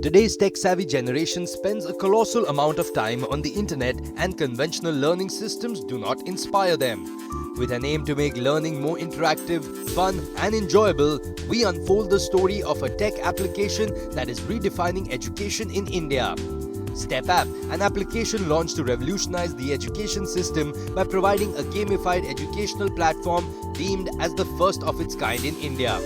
Today's tech-savvy generation spends a colossal amount of time on the internet, and conventional learning systems do not inspire them. With an aim to make learning more interactive, fun and enjoyable, we unfold the story of a tech application that is redefining education in India. STEPapp, an application launched to revolutionize the education system by providing a gamified educational platform deemed as the first of its kind in India.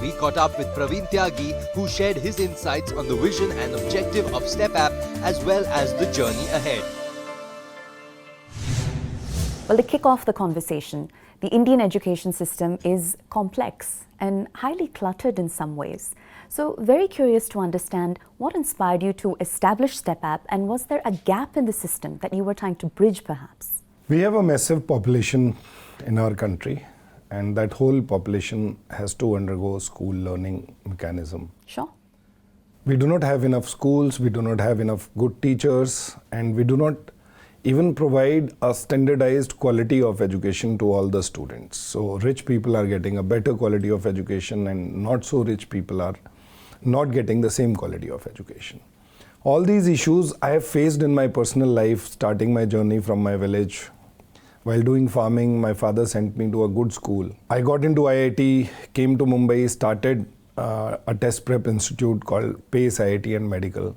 We caught up with Praveen Tyagi, who shared his insights on the vision and objective of STEPapp as well as the journey ahead. Well, to kick off the conversation, the Indian education system is complex and highly cluttered in some ways. So, very curious to understand what inspired you to establish STEPapp, and was there a gap in the system that you were trying to bridge perhaps? We have a massive population in our country, and that whole population has to undergo school learning mechanism. Sure. We do not have enough schools, we do not have enough good teachers, and we do not even provide a standardized quality of education to all the students. So rich people are getting a better quality of education, and not so rich people are not getting the same quality of education. All these issues I have faced in my personal life, starting my journey from my village. While doing farming, my father sent me to a good school. I got into IIT, came to Mumbai, started a test prep institute called PACE IIT and Medical.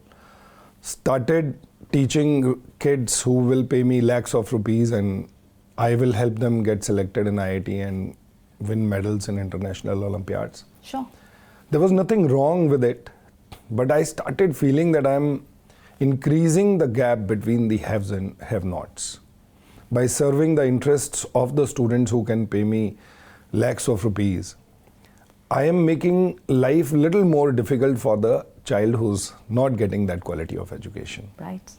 Started teaching kids who will pay me lakhs of rupees, and I will help them get selected in IIT and win medals in international Olympiads. Sure. There was nothing wrong with it, but I started feeling that I'm increasing the gap between the haves and have-nots. By serving the interests of the students who can pay me lakhs of rupees, I am making life a little more difficult for the child who's not getting that quality of education. Right.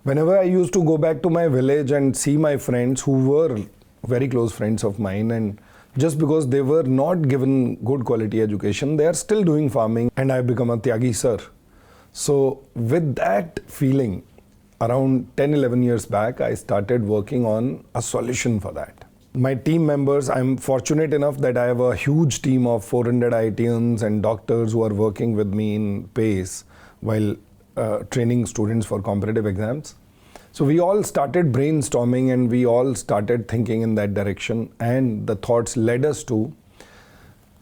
Whenever I used to go back to my village and see my friends who were very close friends of mine, and just because they were not given good quality education, they are still doing farming, and I become a Tyagi sir. So with that feeling, around 10-11 years back, I started working on a solution for that. My team members, I'm fortunate enough that I have a huge team of 400 IITians and doctors who are working with me in PACE while training students for competitive exams. So we all started brainstorming, and we all started thinking in that direction, and the thoughts led us to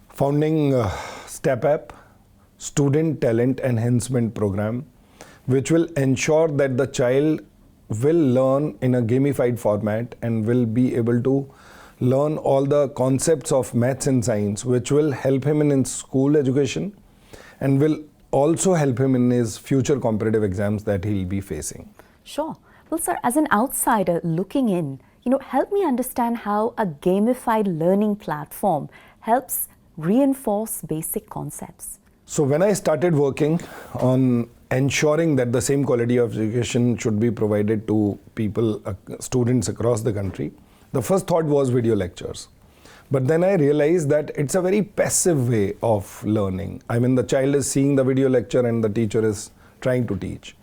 founding STEPapp, Student Talent Enhancement Program, which will ensure that the child will learn in a gamified format and will be able to learn all the concepts of maths and science, which will help him in his school education and will also help him in his future competitive exams that he'll be facing. Sure. Well, sir, as an outsider looking in, help me understand how a gamified learning platform helps reinforce basic concepts. So when I started working on ensuring that the same quality of education should be provided to people, students across the country, the first thought was video lectures. But then I realized that it's a very passive way of learning. I mean, the child is seeing the video lecture and the teacher is trying to teach.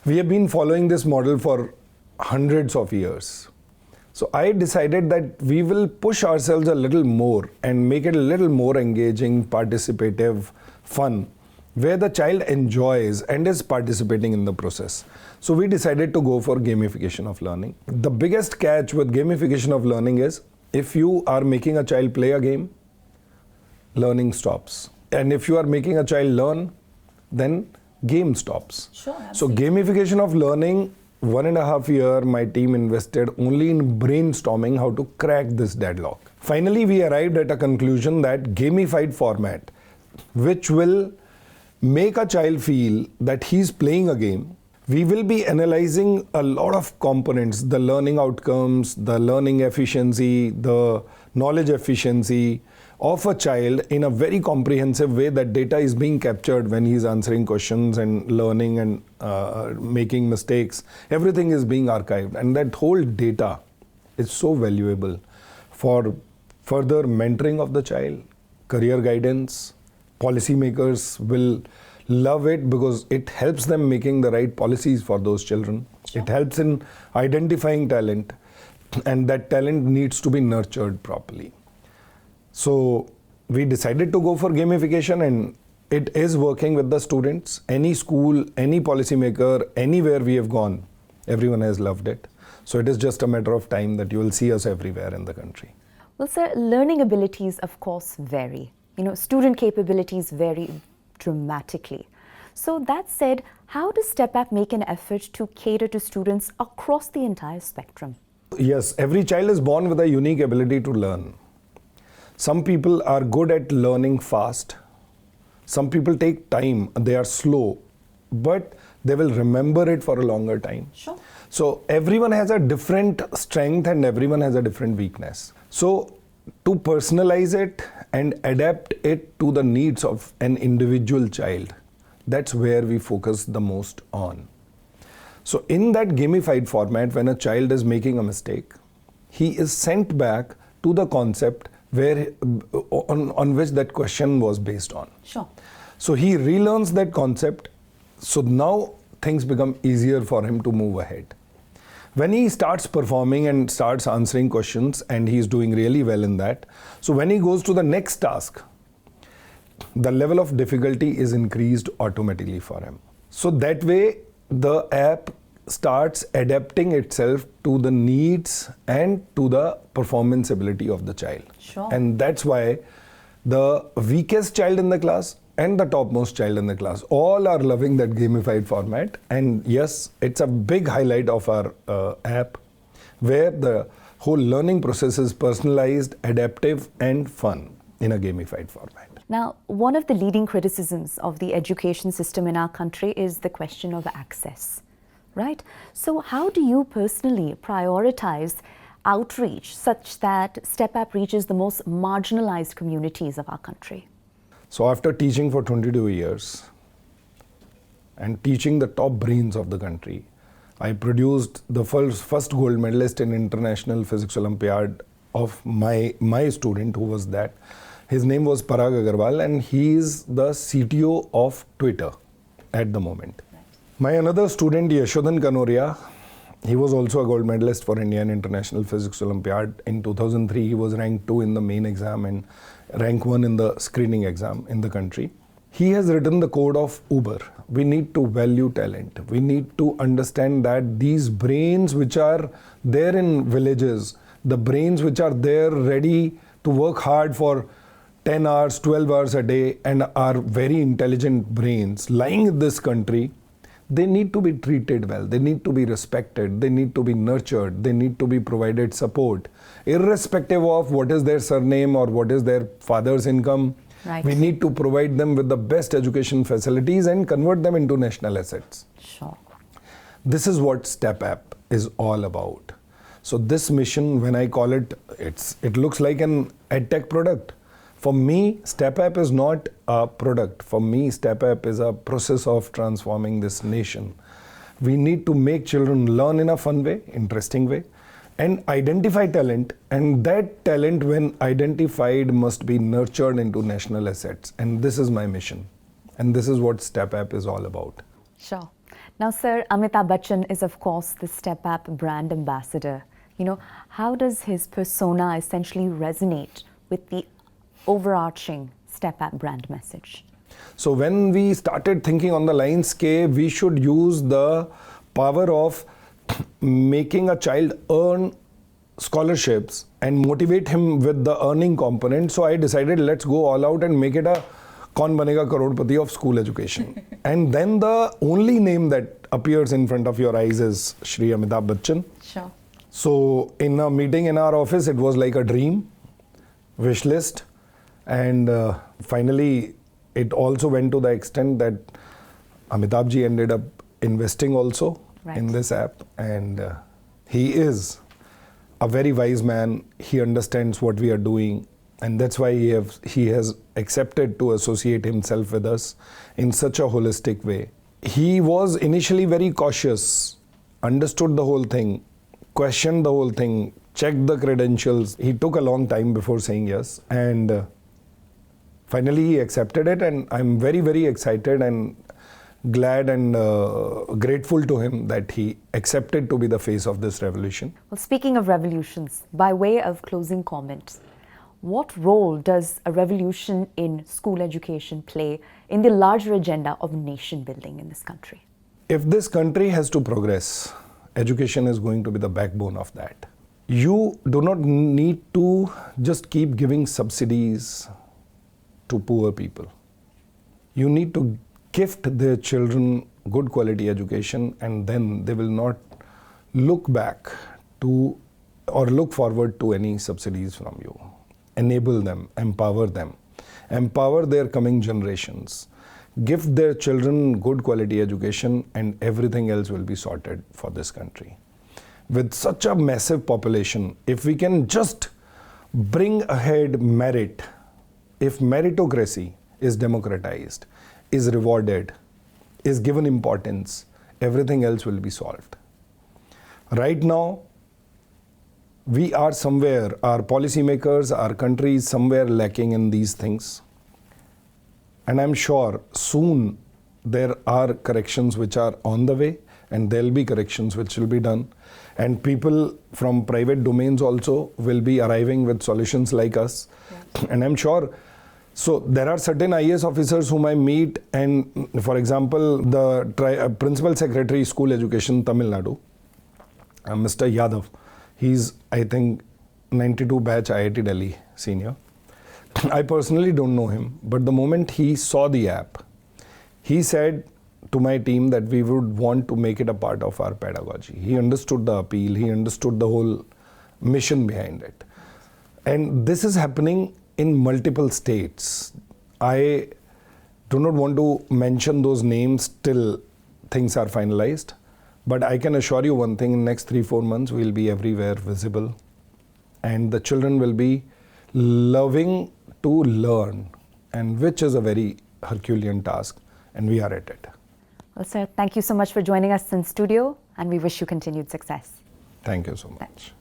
We have been following this model for hundreds of years. So I decided that we will push ourselves a little more and make it a little more engaging, participative, fun, where the child enjoys and is participating in the process. So we decided to go for gamification of learning. The biggest catch with gamification of learning is, if you are making a child play a game, learning stops. And if you are making a child learn, then game stops. Sure, so absolutely. Gamification of learning, 1.5 years, my team invested only in brainstorming how to crack this deadlock. Finally, we arrived at a conclusion that gamified format, which will make a child feel that he's playing a game. We will be analyzing a lot of components, the learning outcomes, the learning efficiency, the knowledge efficiency of a child in a very comprehensive way. That data is being captured when he's answering questions and learning and making mistakes. Everything is being archived, and that whole data is so valuable for further mentoring of the child, career guidance. Policymakers will love it because it helps them making the right policies for those children. Sure. It helps in identifying talent, and that talent needs to be nurtured properly. So we decided to go for gamification, and it is working with the students. Any school, any policymaker, anywhere we have gone, everyone has loved it. So it is just a matter of time that you will see us everywhere in the country. Well, sir, learning abilities, of course, vary. Student capabilities vary dramatically. So that said, how does STEPapp make an effort to cater to students across the entire spectrum? Yes, every child is born with a unique ability to learn. Some people are good at learning fast. Some people take time, they are slow, but they will remember it for a longer time. Sure. So everyone has a different strength and everyone has a different weakness. So to personalize it and adapt it to the needs of an individual child, that's where we focus the most on. So in that gamified format, when a child is making a mistake, he is sent back to the concept where on which that question was based on. Sure. So he relearns that concept. So now things become easier for him to move ahead. When he starts performing and starts answering questions, and he's doing really well in that, so when he goes to the next task, the level of difficulty is increased automatically for him. So that way the app starts adapting itself to the needs and to the performance ability of the child. Sure. And that's why the weakest child in the class and the topmost child in the class all are loving that gamified format. And yes, it's a big highlight of our app, where the whole learning process is personalized, adaptive and fun in a gamified format. Now, one of the leading criticisms of the education system in our country is the question of access, right? So how do you personally prioritize outreach such that STEPapp reaches the most marginalized communities of our country? So after teaching for 22 years and teaching the top brains of the country, I produced the first gold medalist in International Physics Olympiad of my student who was that. His name was Parag Agarwal, and he is the CTO of Twitter at the moment. My another student, Yashodhan Kanoria, he was also a gold medalist for Indian International Physics Olympiad. In 2003, he was ranked 2 in the main exam and rank 1 in the screening exam in the country. He has written the code of Uber. We need to value talent. We need to understand that these brains which are there in villages, the brains which are there ready to work hard for 10 hours, 12 hours a day and are very intelligent brains lying in this country, they need to be treated well, they need to be respected, they need to be nurtured, they need to be provided support, irrespective of what is their surname or what is their father's income. Right. We need to provide them with the best education facilities and convert them into national assets. Sure. This is what STEPapp is all about. So this mission, when I call it, it looks like an edtech product. For me, STEPapp is not a product. For me, STEPapp is a process of transforming this nation. We need to make children learn in a fun way, interesting way, and identify talent. And that talent, when identified, must be nurtured into national assets. And this is my mission. And this is what STEPapp is all about. Sure. Now, sir, Amitabh Bachchan is, of course, the STEPapp brand ambassador. How does his persona essentially resonate with the overarching STEPapp brand message? So when we started thinking on the lines, we should use the power of making a child earn scholarships and motivate him with the earning component. So I decided, let's go all out and make it a Kaun Banega Crorepati of school education. And then the only name that appears in front of your eyes is Shri Amitabh Bachchan. Sure. So in a meeting in our office, it was like a dream, wish list. And finally, it also went to the extent that Amitabh ji ended up investing also in this app. And he is a very wise man. He understands what we are doing, and that's why he has accepted to associate himself with us in such a holistic way. He was initially very cautious, understood the whole thing, questioned the whole thing, checked the credentials. He took a long time before saying yes, and finally he accepted it, and I'm very, very excited and glad and grateful to him that he accepted to be the face of this revolution. Well, speaking of revolutions, by way of closing comments, what role does a revolution in school education play in the larger agenda of nation building in this country? If this country has to progress, education is going to be the backbone of that. You do not need to just keep giving subsidies to poor people. You need to gift their children good quality education, and then they will not look back to or look forward to any subsidies from you. Enable them, empower their coming generations, gift their children good quality education, and everything else will be sorted for this country. With such a massive population, if we can just bring ahead merit, if meritocracy is democratized, is rewarded, is given importance, everything else will be solved. Right now, we are somewhere, our policymakers, our country is somewhere lacking in these things. And I'm sure soon there are corrections which are on the way, and there'll be corrections which will be done. And people from private domains also will be arriving with solutions like us. Yeah. And I'm sure, so there are certain IAS officers whom I meet, and for example, the Principal Secretary School Education Tamil Nadu, Mr. Yadav, he's, I think, 92 batch IIT Delhi senior. I personally don't know him, but the moment he saw the app, he said to my team that we would want to make it a part of our pedagogy. He understood the appeal, he understood the whole mission behind it. And this is happening in multiple states. I do not want to mention those names till things are finalized, but I can assure you one thing, in the next 3-4 months, we'll be everywhere visible, and the children will be loving to learn, and which is a very Herculean task, and we are at it. Well, sir, thank you so much for joining us in studio, and we wish you continued success. Thank you so much.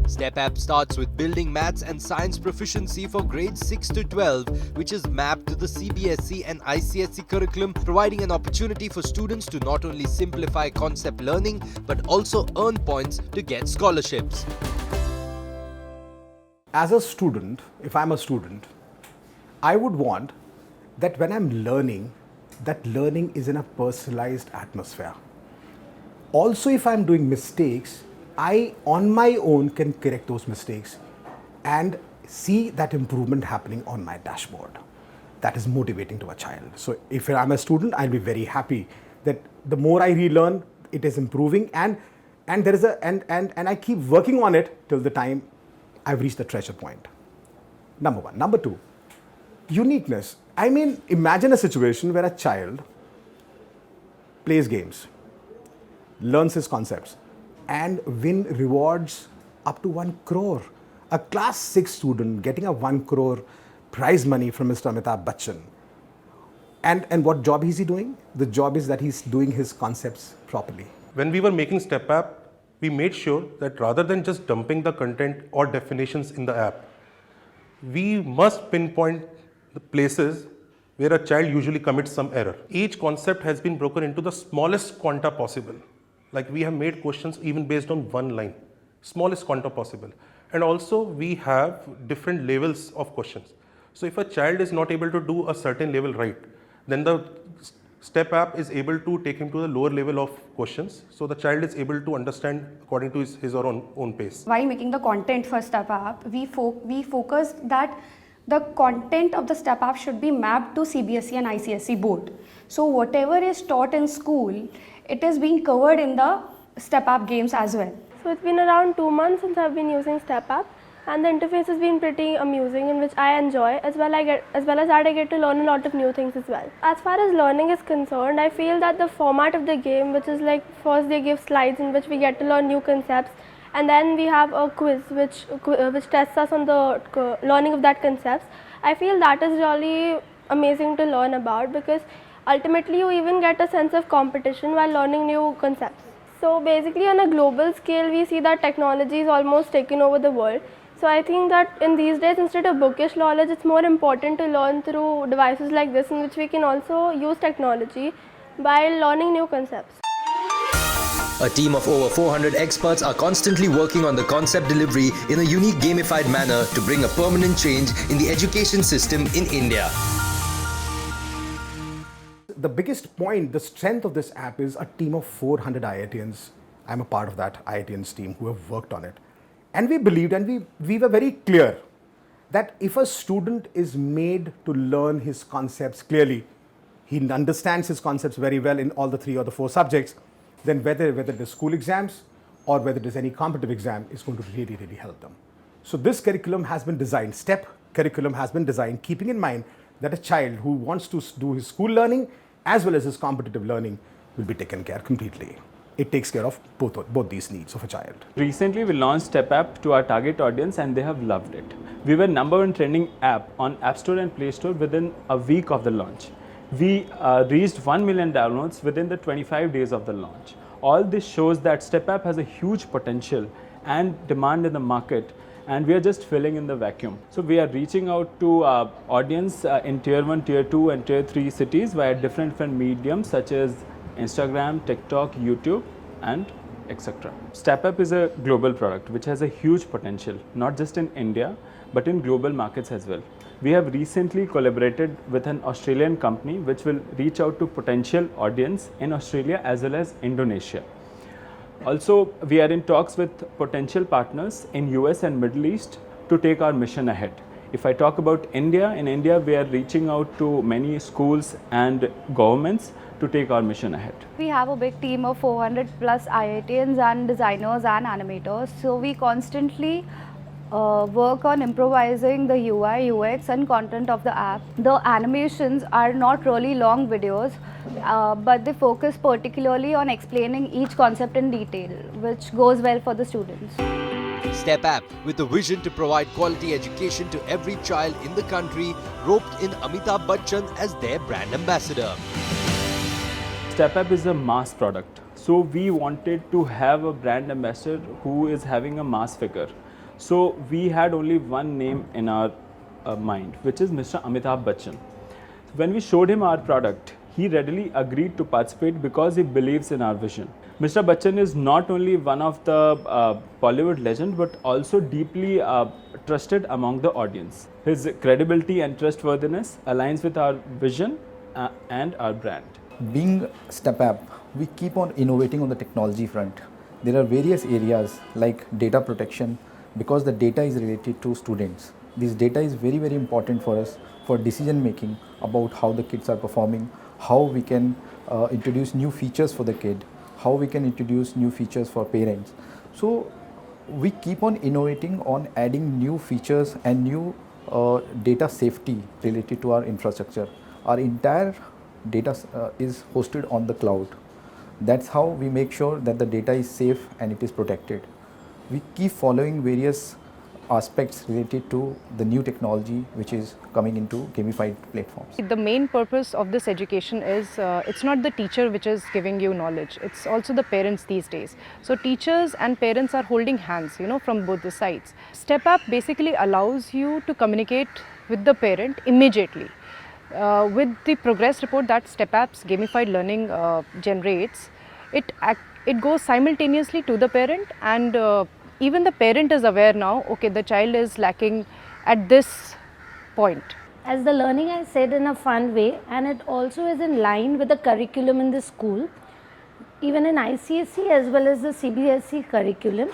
STEPapp starts with building maths and science proficiency for grades 6 to 12, which is mapped to the CBSE and ICSE curriculum, providing an opportunity for students to not only simplify concept learning, but also earn points to get scholarships. As a student, if I'm a student, I would want that when I'm learning, that learning is in a personalized atmosphere. Also, if I'm doing mistakes, I on my own can correct those mistakes and see that improvement happening on my dashboard. That is motivating to a child. So if I'm a student, I'll be very happy that the more I relearn, it is improving, and there is and I keep working on it till the time I've reached the treasure point. Number one. Number two, uniqueness. I mean, imagine a situation where a child plays games, learns his concepts, and win rewards up to 1 crore. A class 6 student getting a 1 crore prize money from Mr. Amitabh Bachchan. And what job is he doing? The job is that he's doing his concepts properly. When we were making STEPapp, we made sure that rather than just dumping the content or definitions in the app, we must pinpoint the places where a child usually commits some error. Each concept has been broken into the smallest quanta possible. Like we have made questions even based on one line, smallest quanta possible. And also we have different levels of questions. So if a child is not able to do a certain level right, then the STEPapp is able to take him to the lower level of questions. So the child is able to understand according to his or her own pace. While making the content for STEPapp, we focused that the content of the STEPapp should be mapped to CBSE and ICSE board. So whatever is taught in school, it is being covered in the STEPapp games as well. So it's been around 2 months since I've been using STEPapp, and the interface has been pretty amusing, in which I enjoy, as well as that I get to learn a lot of new things as well. As far as learning is concerned, I feel that the format of the game, which is like first they give slides in which we get to learn new concepts, and then we have a quiz which tests us on the learning of that concepts. I feel that is really amazing to learn about, because ultimately you even get a sense of competition while learning new concepts. So basically on a global scale we see that technology is almost taken over the world. So I think that in these days, instead of bookish knowledge, it's more important to learn through devices like this, in which we can also use technology by learning new concepts. A team of over 400 experts are constantly working on the concept delivery in a unique gamified manner to bring a permanent change in the education system in India. The biggest point, the strength of this app is a team of 400 IITians. I'm a part of that IITians team who have worked on it. And we believed, and we were very clear that if a student is made to learn his concepts clearly, he understands his concepts very well in all the 3 or the 4 subjects, then whether it is school exams or whether it is any competitive exam, is going to really, really help them. So this curriculum has been designed, STEP curriculum has been designed keeping in mind that a child who wants to do his school learning as well as his competitive learning will be taken care completely. It takes care of both these needs of a child. Recently, we launched STEPapp to our target audience and they have loved it. We were #1 trending app on App Store and Play Store within a week of the launch. We reached 1 million downloads within the 25 days of the launch. All this shows that STEPapp has a huge potential and demand in the market, and we are just filling in the vacuum. So we are reaching out to audience in Tier 1, Tier 2 and Tier 3 cities via different mediums such as Instagram, TikTok, YouTube and etc. STEPapp is a global product which has a huge potential, not just in India but in global markets as well. We have recently collaborated with an Australian company which will reach out to potential audience in Australia as well as Indonesia. Also, we are in talks with potential partners in US and Middle East to take our mission ahead. If I talk about India, in India we are reaching out to many schools and governments to take our mission ahead. We have a big team of 400 plus IITians and designers and animators. So we constantly work on improvising the UI, UX and content of the app. The animations are not really long videos, but they focus particularly on explaining each concept in detail, which goes well for the students. STEPapp, with the vision to provide quality education to every child in the country, roped in Amitabh Bachchan as their brand ambassador. STEPapp is a mass product, so we wanted to have a brand ambassador who is having a mass figure. So we had only one name in our mind, which is Mr. Amitabh Bachchan. When we showed him our product, he readily agreed to participate because he believes in our vision. Mr. Bachchan is not only one of the Bollywood legend but also deeply trusted among the audience. His credibility and trustworthiness aligns with our vision and our brand. Being STEPapp, we keep on innovating on the technology front. There are various areas like data protection, because the data is related to students. This data is very, very important for us for decision making about how the kids are performing, how we can introduce new features for the kid, how we can introduce new features for parents. So we keep on innovating on adding new features and new data safety related to our infrastructure. Our entire data is hosted on the cloud. That's how we make sure that the data is safe and it is protected. We keep following various aspects related to the new technology which is coming into gamified platforms. The main purpose of this education is it's not the teacher which is giving you knowledge, it's also the parents these days. So teachers and parents are holding hands, from both the sides. STEPapp basically allows you to communicate with the parent immediately. With the progress report that STEPapp's gamified learning generates, it goes simultaneously to the parent, and even the parent is aware now, okay, the child is lacking at this point. As the learning is said in a fun way, and it also is in line with the curriculum in the school, even in ICSE as well as the CBSE curriculum.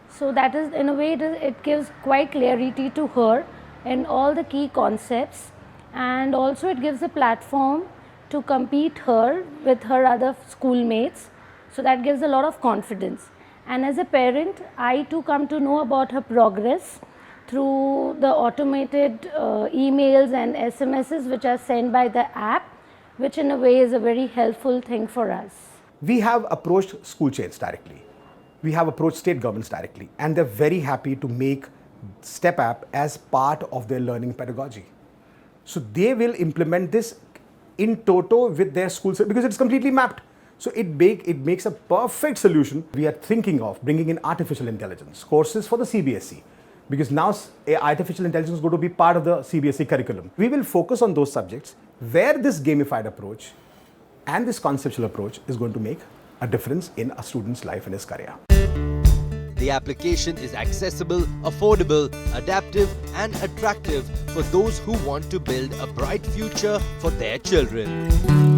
So that is, in a way, it gives quite clarity to her in all the key concepts, and also it gives a platform to compete her with her other schoolmates. So that gives a lot of confidence. And as a parent, I too come to know about her progress through the automated emails and SMSs which are sent by the app, which in a way is a very helpful thing for us. We have approached school chains directly. we have approached state governments directly, and they're very happy to make STEPapp as part of their learning pedagogy. So they will implement this in toto with their schools because it's completely mapped. So it makes a perfect solution. We are thinking of bringing in artificial intelligence courses for the CBSE, because now artificial intelligence is going to be part of the CBSE curriculum. We will focus on those subjects where this gamified approach and this conceptual approach is going to make a difference in a student's life and his career. The application is accessible, affordable, adaptive and attractive for those who want to build a bright future for their children.